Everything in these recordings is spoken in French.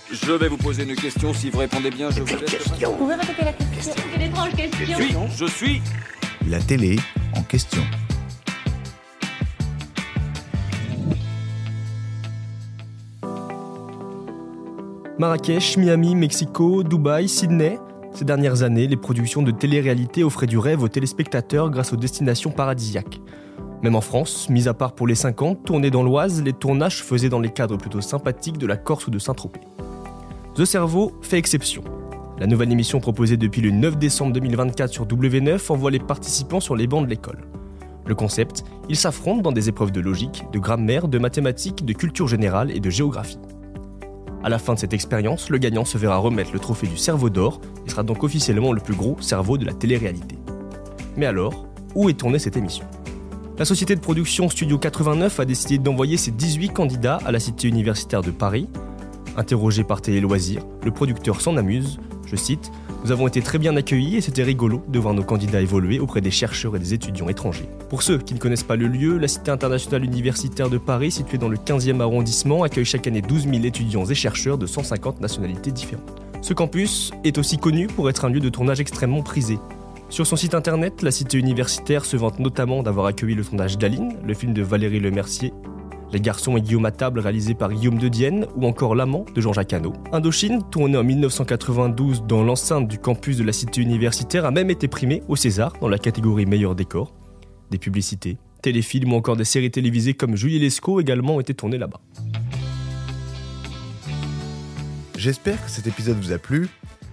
Je vais vous poser une question. Si vous répondez bien, je vous laisse. Vous pouvez répéter la question? C'est une étrange question. Je suis. La télé en question. Marrakech, Miami, Mexico, Dubaï, Sydney. Ces dernières années, les productions de télé-réalité offraient du rêve aux téléspectateurs grâce aux destinations paradisiaques. Même en France, mis à part pour les 50, tournés dans l'Oise, les tournages se faisaient dans les cadres plutôt sympathiques de la Corse ou de Saint-Tropez. The Cerveau fait exception. La nouvelle émission proposée depuis le 9 décembre 2024 sur W9 envoie les participants sur les bancs de l'école. Le concept, ils s'affrontent dans des épreuves de logique, de grammaire, de mathématiques, de culture générale et de géographie. À la fin de cette expérience, le gagnant se verra remettre le trophée du Cerveau d'or et sera donc officiellement le plus gros cerveau de la télé-réalité. Mais alors, où est tournée cette émission ? La société de production Studio 89 a décidé d'envoyer ses 18 candidats à la cité universitaire de Paris. Interrogé par Télé Loisirs, le producteur s'en amuse, je cite « Nous avons été très bien accueillis et c'était rigolo de voir nos candidats évoluer auprès des chercheurs et des étudiants étrangers. » Pour ceux qui ne connaissent pas le lieu, la Cité internationale universitaire de Paris, située dans le 15e arrondissement, accueille chaque année 12 000 étudiants et chercheurs de 150 nationalités différentes. Ce campus est aussi connu pour être un lieu de tournage extrêmement prisé. Sur son site internet, la Cité universitaire se vante notamment d'avoir accueilli le tournage d'Aline, le film de Valérie Lemercier, Les garçons et Guillaume à table, réalisé par Guillaume de Dienne, ou encore L'amant de Jean-Jacques Hano. Indochine, tourné en 1992 dans l'enceinte du campus de la Cité universitaire, a même été primé au César dans la catégorie meilleur décor. Des publicités, téléfilms ou encore des séries télévisées comme Julie Lescaut également ont été tournées là-bas. J'espère que cet épisode vous a plu.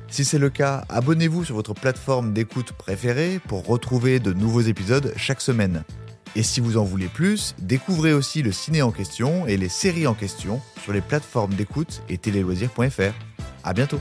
Si c'est le cas, abonnez-vous sur votre plateforme d'écoute préférée pour retrouver de nouveaux épisodes chaque semaine. Et si vous en voulez plus, découvrez aussi le ciné en question et les séries en question sur les plateformes d'écoute et téléloisirs.fr. À bientôt.